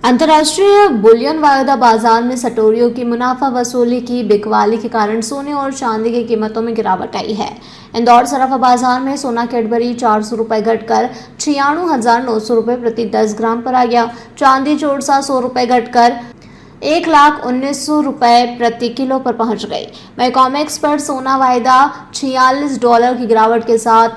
अंतर्राष्ट्रीय बुलियन वायदा बाजार में सटोरियों की मुनाफा वसूली की बिकवाली के कारण सोने और चांदी की कीमतों में गिरावट आई है। इंदौर सराफा बाजार में सोना कैडबरी 400 रुपए घटकर 96,900 रुपए प्रति 10 ग्राम पर आ गया। चांदी चोरसा 100 रुपए घटकर 1,19,000 रुपए प्रति किलो पर पहुंच गई। वहीं कॉमेक्स पर सोना वायदा $46 की गिरावट के साथ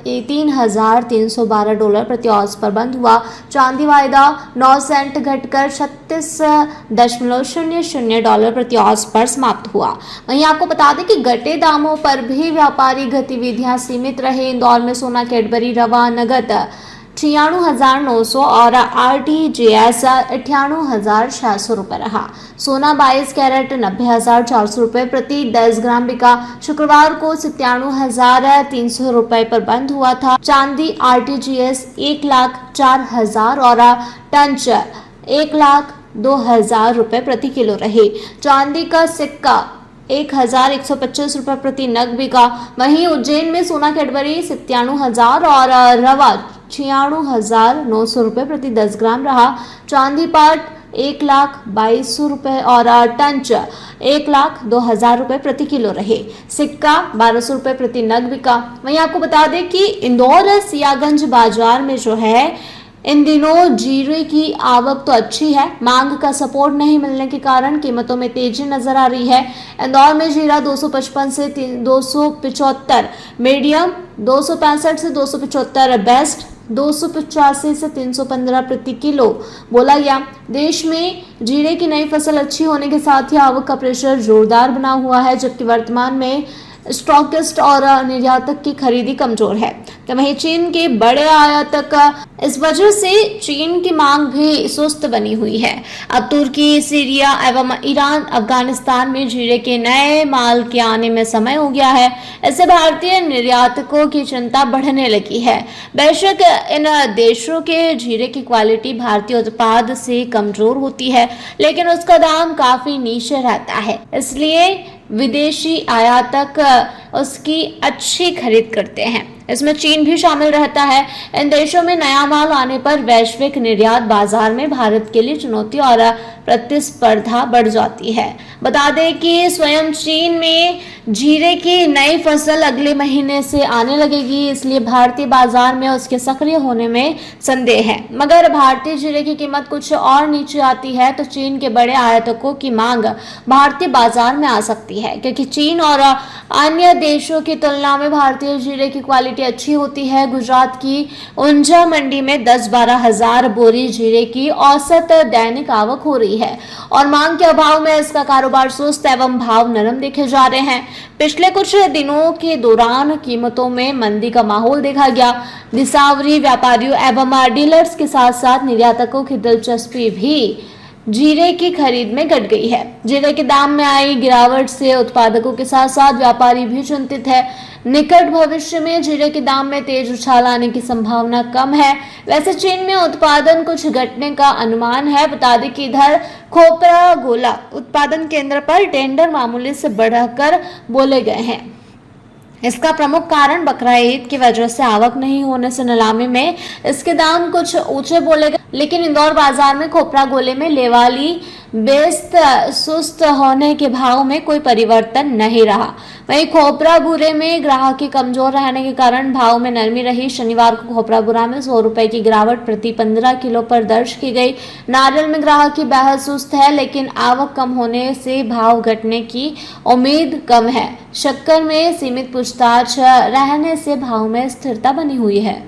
$3,312 प्रति औंस पर बंद हुआ। चांदी वायदा 9 सेंट घटकर $36.00 प्रति औंस पर समाप्त हुआ। वहीं आपको बता दें कि घटे दामों पर भी व्यापारी गतिविधियां सीमित रहे। इंदौर में सोना कैडबरी रवा नगद 96,900 और RTGS 98,600 रुपए रहा। सोना 22 कैरेट 90,400 रुपए प्रति 10 ग्राम बिका। शुक्रवार को 97,300 रुपए पर बंद हुआ था। चांदी RTGS 1,04,000 और टंच 1,02,000 रुपए प्रति किलो रही। चांदी का सिक्का 1,125 रुपए प्रति नग बिका। वहीं उज्जैन में सोना कैडबरी 97,000 और रवा 96,900 रुपए प्रति 10 ग्राम रहा। चांदी पाट 1,22,000 रुपए और टंच 1,02,000 रुपए प्रति किलो रहे। सिक्का 1,200 रुपए प्रति नग बिका। वहीं आपको बता दें कि इंदौर सियागंज बाजार में जो है इन दिनों जीरे की आवक तो अच्छी है, मांग का सपोर्ट नहीं मिलने के कारण कीमतों में तेजी नजर आ रही है। इंदौर में जीरा 255 से 275 मीडियम, 265 से 275 बेस्ट, 285 से 315 प्रति किलो बोला गया। देश में जीरे की नई फसल अच्छी होने के साथ ही आवक का प्रेशर जोरदार बना हुआ है, जबकि वर्तमान में स्टॉकिस्ट और निर्यातक की खरीदी कमजोर है। तो वहीं चीन के बड़े आयातक इस वजह से चीन की मांग भी सुस्त बनी हुई है। अब तुर्की, सीरिया एवं ईरान, अफगानिस्तान में जीरे के नए माल के आने में समय हो गया है। इससे भारतीय निर्यातकों की चिंता बढ़ने लगी है। बेशक इन देशों के जीरे की क्वालिटी भारतीय उत्पाद से कमजोर होती है, लेकिन उसका दाम काफी नीचे रहता है, इसलिए विदेशी आयातक उसकी अच्छी खरीद करते हैं। इसमें चीन भी शामिल रहता है। इन देशों में नया माल आने पर वैश्विक निर्यात बाजार में भारत के लिए चुनौती और प्रतिस्पर्धा बढ़ जाती है। बता दें कि स्वयं चीन में जीरे की नई फसल अगले महीने से आने लगेगी, इसलिए भारतीय बाजार में उसके सक्रिय होने में संदेह है। मगर भारतीय जीरे की कीमत कुछ और नीचे आती है तो चीन के बड़े आयातकों की मांग भारतीय बाजार में आ सकती है, क्योंकि चीन और अन्य देशों की तुलना में भारतीय जीरे की क्वालिटी अच्छी होती है। गुजरात की ऊंझा मंडी में 10-12 हजार बोरी जीरे की औसत दैनिक आवक हो रही है और मांग के अभाव में इसका कारोबार सुस्त एवं भाव नरम देखे जा रहे हैं। पिछले कुछ दिनों के दौरान कीमतों में मंदी का माहौल देखा गया। दिसावरी व्यापारियों एवं डीलर्स के साथ साथ निर्यातकों की दिलचस्पी भी जीरे की खरीद में घट गई है। जीरे के दाम में आई गिरावट से उत्पादकों के साथ साथ व्यापारी भी चिंतित है। निकट भविष्य में जीरे के दाम में तेज उछाल आने की संभावना कम है। वैसे चीन में उत्पादन कुछ घटने का अनुमान है। बता दें कि इधर खोपरा गोला उत्पादन केंद्र पर टेंडर मामूली से बढ़ाकर बोले गए हैं। इसका प्रमुख कारण बकरा ईद की वजह से आवक नहीं होने से नीलामी में इसके दाम कुछ ऊंचे बोले गए, लेकिन इंदौर बाजार में खोपरा गोले में लेवाली बेस्त सुस्त होने के भाव में कोई परिवर्तन नहीं रहा। वहीं खोपरा बुरे में ग्राहकी कमजोर रहने के कारण भाव में नरमी रही। शनिवार को खोपरा बुरा में 100 रुपए की गिरावट प्रति 15 किलो पर दर्ज की गई। नारियल में ग्राहकी बेहद सुस्त है, लेकिन आवक कम होने से भाव घटने की उम्मीद कम है। शक्कर में सीमित पूछताछ रहने से भाव में स्थिरता बनी हुई है।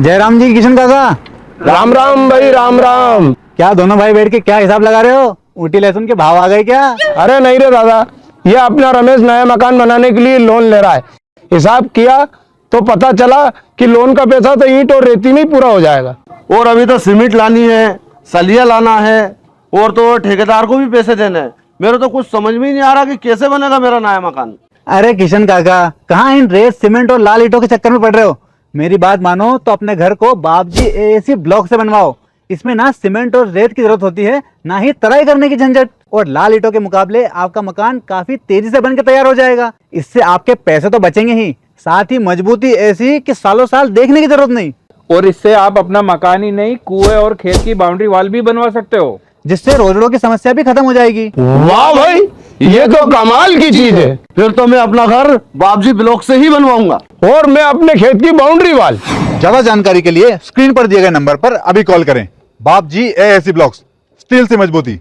जयराम जी, किशन काका, राम राम भाई, राम राम। क्या दोनों भाई बैठ के क्या हिसाब लगा रहे हो? ऊटी लहसुन के भाव आ गए क्या? अरे नहीं रे दादा, ये अपना रमेश नया मकान बनाने के लिए लोन ले रहा है। हिसाब किया तो पता चला कि लोन का पैसा तो ईंट और रेती में ही पूरा हो जाएगा। और अभी तो सीमेंट लानी है, सलिया लाना है और तो ठेकेदार को भी पैसे देने हैं। मेरे तो कुछ समझ में ही नहीं आ रहा कि कैसे बनेगा मेरा नया मकान। अरे किशन काका, कहाँ इन रेत सीमेंट और लाल ईंटों के चक्कर में पड़ रहे हो? मेरी बात मानो तो अपने घर को बाबजी एएसी ब्लॉक से बनवाओ। इसमें ना सीमेंट और रेत की जरूरत होती है, ना ही तराई करने की झंझट। और लाल ईंटों के मुकाबले आपका मकान काफी तेजी से बनकर तैयार हो जाएगा। इससे आपके पैसे तो बचेंगे ही, साथ ही मजबूती ऐसी कि सालों साल देखने की जरूरत नहीं। और इससे आप अपना मकान ही नहीं, कुएं और खेत की बाउंड्री वॉल भी बनवा सकते हो, जिससे रोजड़ों की समस्या भी खत्म हो जाएगी। वाह भाई, ये तो कमाल की चीज है। फिर तो मैं अपना घर बाबजी ब्लॉक से ही बनवाऊंगा। और मैं अपने खेत की बाउंड्री वाल। ज्यादा जानकारी के लिए स्क्रीन पर दिए गए नंबर पर अभी कॉल करें। बाबजी एएसी ब्लॉक्स, स्टील से मजबूती।